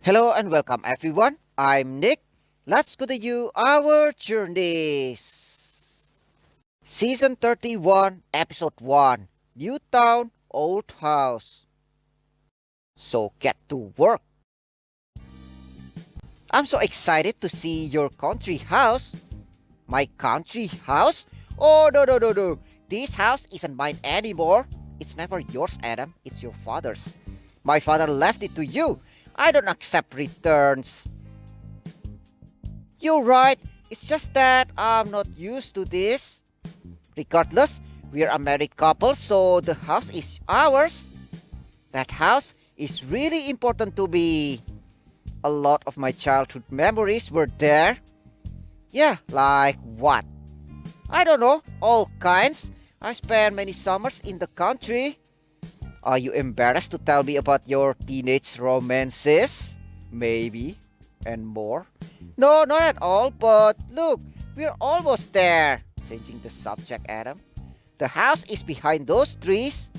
Hello and welcome everyone. I'm Nick. Let's continue our journeys. Season 31, Episode 1, New Town, Old House. So get to work. I'm so excited to see your country house. My country house? Oh, no, no, no, no. This house isn't mine anymore. It's never yours, Adam. It's your father's. My father left it to you. I don't accept returns. You're right. It's just that I'm not used to this. Regardless, we're a married couple, so the house is ours. That house is really important to me. A lot of my childhood memories were there. Yeah, like what? I don't know, all kinds. I spent many summers in the country. Are you embarrassed to tell me about your teenage romances? Maybe. And more? No, not at all, but look, we're almost there. Changing the subject, Adam. The house is behind those trees.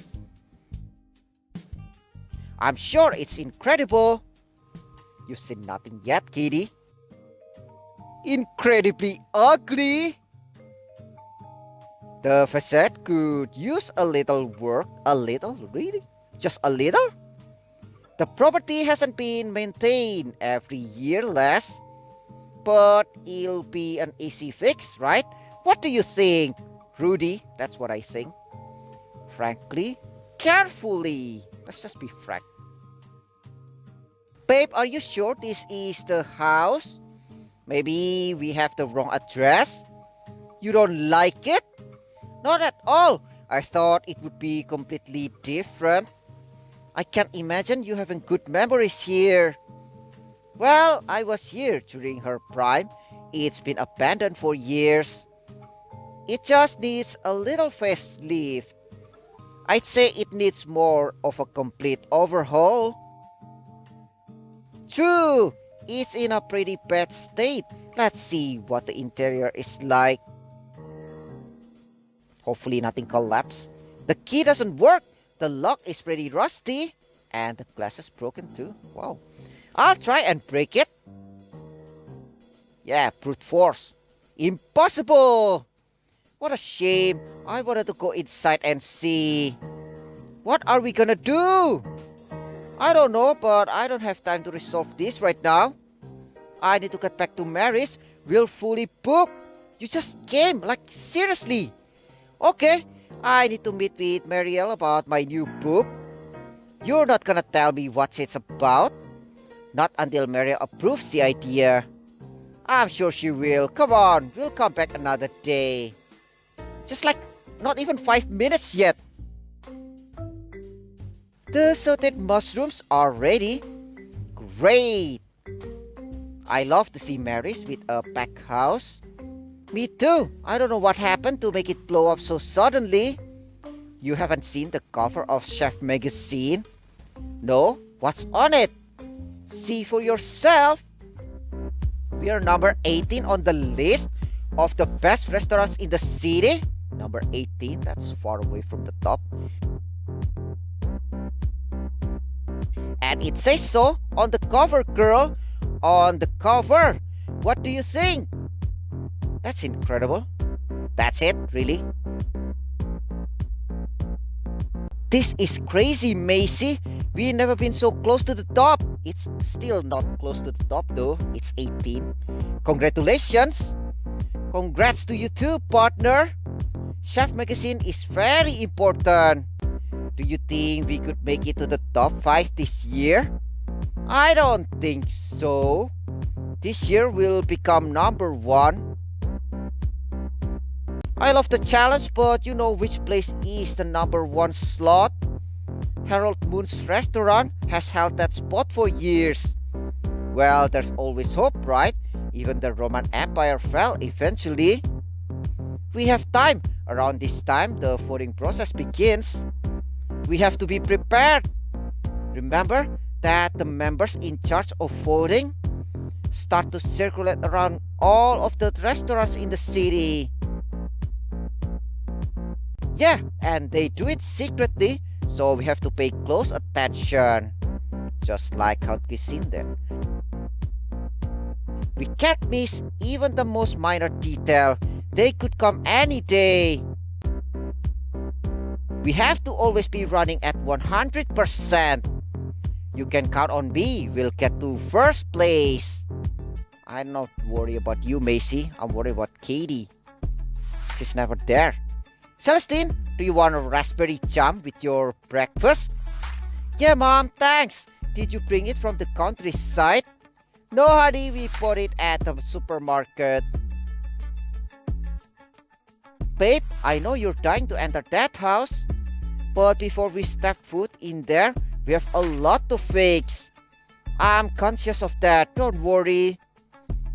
I'm sure it's incredible. You've seen nothing yet, kitty. Incredibly ugly. The facade could use a little work. A little? Really? Just a little? The property hasn't been maintained every year less. But it'll be an easy fix, right? What do you think, Rudy? That's what I think. Frankly, carefully. Let's just be frank. Babe, are you sure this is the house? Maybe we have the wrong address? You don't like it? Not at all. I thought it would be completely different. I can't imagine you having good memories here. Well, I was here during her prime. It's been abandoned for years. It just needs a little facelift. I'd say it needs more of a complete overhaul. True, it's in a pretty bad state. Let's see what the interior is like. Hopefully nothing collapsed. The key doesn't work. The lock is pretty rusty. And the glass is broken too. Wow. I'll try and break it. Yeah, brute force. Impossible! What a shame. I wanted to go inside and see. What are we gonna do? I don't know, but I don't have time to resolve this right now. I need to get back to Mary's. We're fully booked. You just came, like seriously. Okay, I need to meet with Marielle about my new book. You're not gonna tell me what it's about? Not until Marielle approves the idea. I'm sure she will. Come on, we'll come back another day. Just like not even 5 minutes yet. The sauteed mushrooms are ready. Great! I love to see Mary's with a packed house. Me too. I don't know what happened to make it blow up so suddenly. You haven't seen the cover of Chef magazine? No? What's on it? See for yourself. We are number 18 on the list of the best restaurants in the city. Number 18, that's far away from the top. And it says so on the cover, girl. On the cover. What do you think? That's incredible. That's it, really? This is crazy, Macy. We've never been so close to the top. It's still not close to the top though. It's 18. Congratulations. Congrats to you too, partner. Chef magazine is very important. Do you think we could make it to the top 5 this year? I don't think so. This year we'll become number 1. I love the challenge, but you know which place is the number 1 slot? Harold Moon's restaurant has held that spot for years. Well, there's always hope, right? Even the Roman Empire fell eventually. We have time. Around this time, the voting process begins. We have to be prepared. Remember that the members in charge of voting start to circulate around all of the restaurants in the city. Yeah, and they do it secretly, so we have to pay close attention. just like haute cuisine then. We can't miss even the most minor detail. They could come any day. We have to always be running at 100%. You can count on me. We'll get to first place. I'm not worried about you, Macy. I'm worried about Katie. She's never there. Celestine, do you want a raspberry jam with your breakfast? Yeah, Mom, thanks. Did you bring it from the countryside? No, honey, we bought it at the supermarket. Babe, I know you're dying to enter that house. But before we step foot in there, we have a lot to fix. I'm conscious of that, don't worry.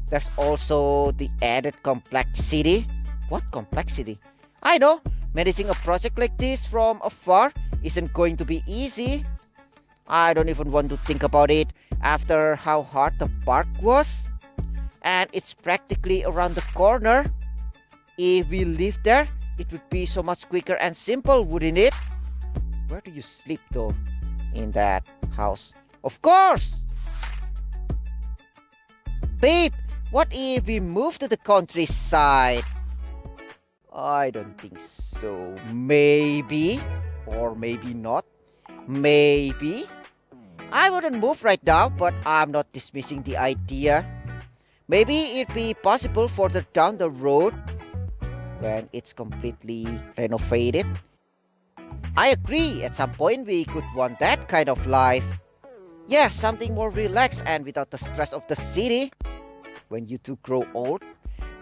There's also the added complexity. What complexity? I know, managing a project like this from afar isn't going to be easy. I don't even want to think about it after how hard the park was. And it's practically around the corner. If we lived there, it would be so much quicker and simple, wouldn't it? Where do you sleep though? In that house? Of course! Babe, what if we move to the countryside? I don't think so. Maybe. Or maybe not. Maybe. I wouldn't move right now, but I'm not dismissing the idea. Maybe it'd be possible further down the road when it's completely renovated. I agree, at some point we could want that kind of life. Yeah, something more relaxed and without the stress of the city. When you two grow old,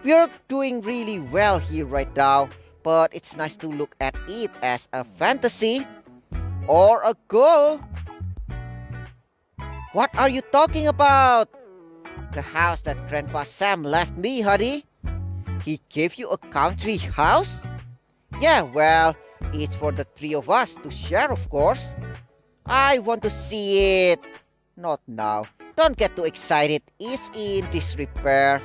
we are doing really well here right now, but it's nice to look at it as a fantasy or a goal. What are you talking about? The house that Grandpa Sam left me, honey. He gave you a country house? Yeah, well, it's for the three of us to share, of course. I want to see it. Not now. Don't get too excited. It's in disrepair.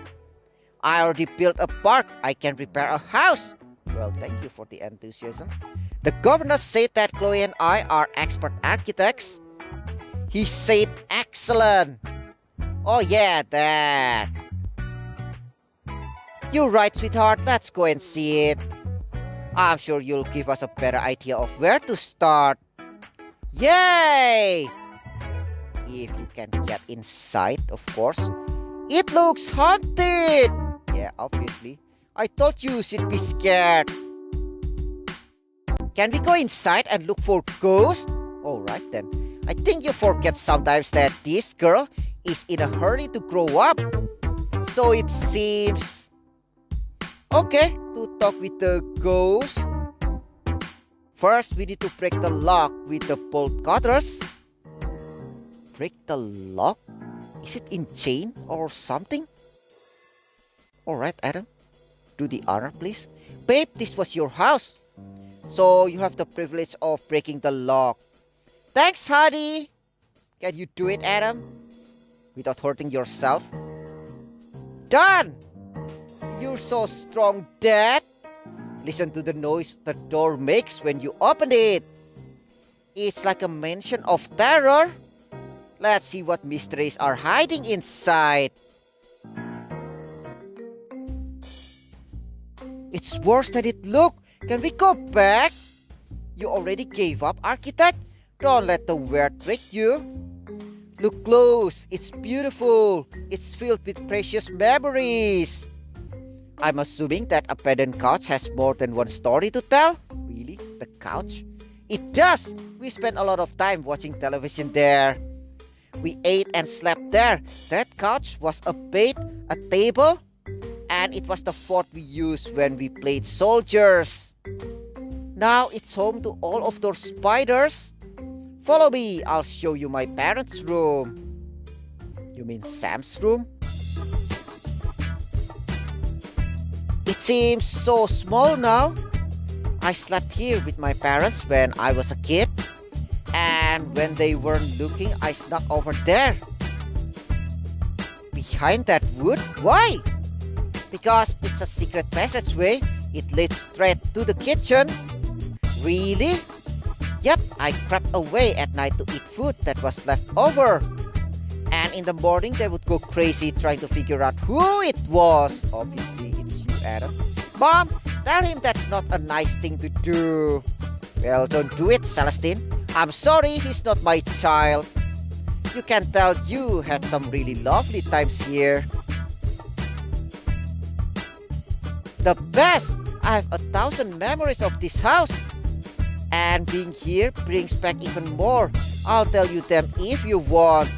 I already built a park. I can repair a house. Well, thank you for the enthusiasm. The governor said that Chloe and I are expert architects. He said excellent. Oh yeah, that. You're right, sweetheart. Let's go and see it. I'm sure you'll give us a better idea of where to start. Yay! If you can get inside, of course. It looks haunted! Yeah, obviously. I thought you should be scared. Can we go inside and look for ghosts? Alright then. I think you forget sometimes that this girl is in a hurry to grow up. So it seems... Okay, to talk with the ghost. First, we need to break the lock with the bolt cutters. Break the lock? Is it in chain or something? Alright, Adam. Do the honor, please. Babe, this was your house. So you have the privilege of breaking the lock. Thanks, honey. Can you do it, Adam? Without hurting yourself? Done! You're so strong, Dad. Listen to the noise the door makes when you open it. It's like a mansion of terror. Let's see what mysteries are hiding inside. It's worse than it looked. Can we go back? You already gave up, architect? Don't let the weird trick you. Look close. It's beautiful. It's filled with precious memories. I'm assuming that abandoned couch has more than one story to tell. Really? The couch? It does. We spent a lot of time watching television there. We ate and slept there. That couch was a bed, a table, and it was the fort we used when we played soldiers. Now it's home to all of those spiders. Follow me, I'll show you my parents' room. You mean Sam's room? It seems so small now. I slept here with my parents when I was a kid. And when they weren't looking, I snuck over there. Behind that wood? Why? Because it's a secret passageway. It leads straight to the kitchen. Really? Yep, I crept away at night to eat food that was left over. And in the morning, they would go crazy trying to figure out who it was. Obviously, it's you, Adam. Mom, tell him that's not a nice thing to do. Well, don't do it, Celestine. I'm sorry, he's not my child. You can tell you had some really lovely times here. The best! I have 1,000 memories of this house. And being here brings back even more. I'll tell you them if you want.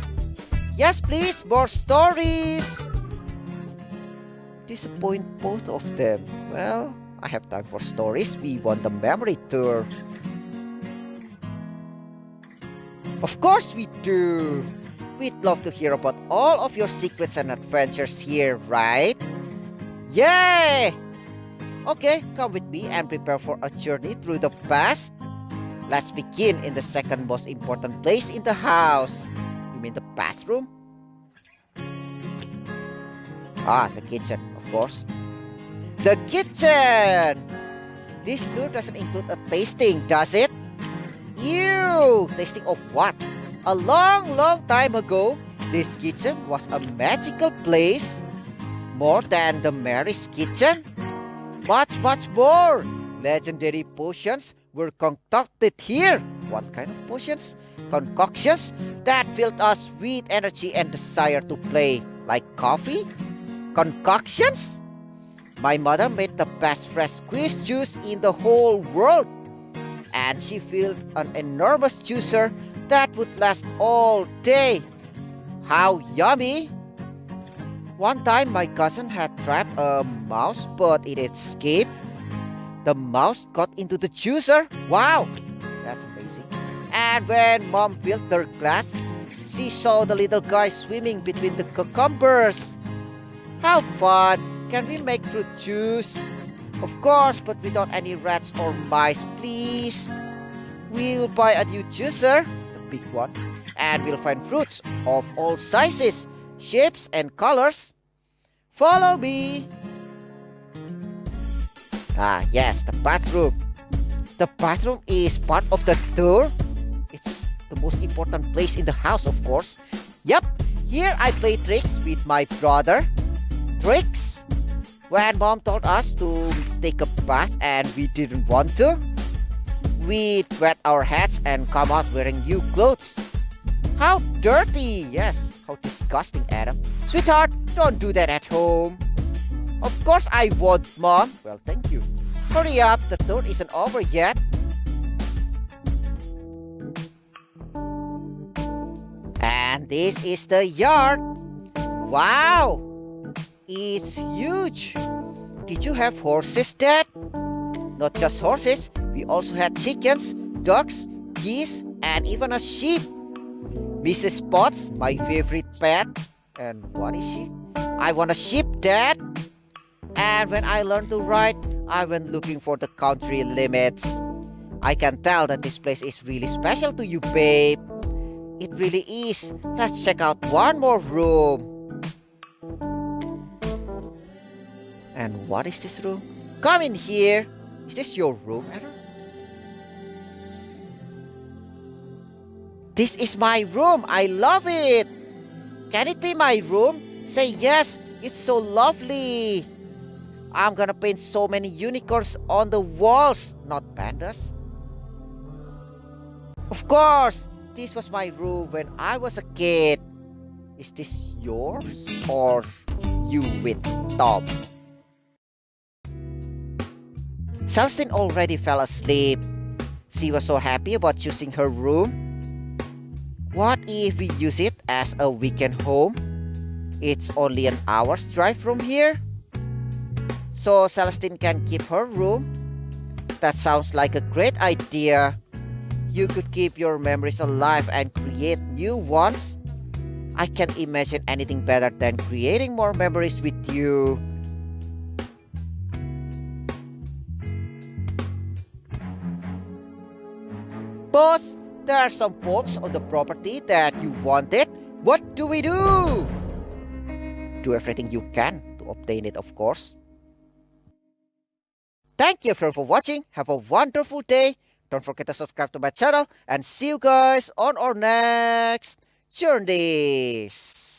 Yes, please, more stories! Disappoint both of them. Well, I have time for stories. We want the memory tour. Of course we do! We'd love to hear about all of your secrets and adventures here, right? Yay! Okay, come with me and prepare for a journey through the past. Let's begin in the second most important place in the house. You mean the bathroom? Ah, the kitchen, of course. The kitchen! This tour doesn't include a tasting, does it? Ew! Tasting of what? A long, long time ago, this kitchen was a magical place. More than the Mary's kitchen. Much, much more. Legendary potions were concocted here. What kind of potions? Concoctions that filled us with energy and desire to play. Like coffee? Concoctions? My mother made the best fresh squeezed juice in the whole world. And she filled an enormous juicer that would last all day. How yummy! One time my cousin had trapped a mouse but it escaped. The mouse got into the juicer. Wow! That's amazing. And when mom filled her glass, she saw the little guy swimming between the cucumbers. How fun! Can we make fruit juice? Of course, but without any rats or mice, please. We'll buy a new juicer, the big one, and we'll find fruits of all sizes, shapes, and colors. Follow me. Ah, yes, the bathroom. The bathroom is part of the tour. It's the most important place in the house, of course. Yep, here I play tricks with my brother. Tricks? When mom told us to take a bath and we didn't want to, we'd wet our heads and come out wearing new clothes. How dirty! Yes, how disgusting, Adam. Sweetheart, don't do that at home. Of course I won't, Mom. Well, thank you. Hurry up, the tour isn't over yet. And this is the yard. Wow! It's huge. Did you have horses, Dad? Not just horses, we also had chickens, ducks, geese, and even a sheep. Mrs. Potts, my favorite pet. And what is she? I want a sheep, Dad. And when I learned to ride, I went looking for the country limits. I can tell that this place is really special to you, babe. It really is. Let's check out one more room. And what is this room? Come in here. Is this your room, Adam? This is my room. I love it. Can it be my room? Say yes. It's so lovely. I'm gonna paint so many unicorns on the walls, not pandas. Of course, this was my room when I was a kid. Is this yours or you with Tom? Celestine already fell asleep. She was so happy about choosing her room. What if we use it as a weekend home? It's only an hour's drive from here. So Celestine can keep her room. That sounds like a great idea. You could keep your memories alive and create new ones. I can't imagine anything better than creating more memories with you. Boss, there are some folks on the property that you wanted. What do we do? Do everything you can to obtain it, of course. Thank you for watching. Have a wonderful day. Don't forget to subscribe to my channel and see you guys on our next journeys.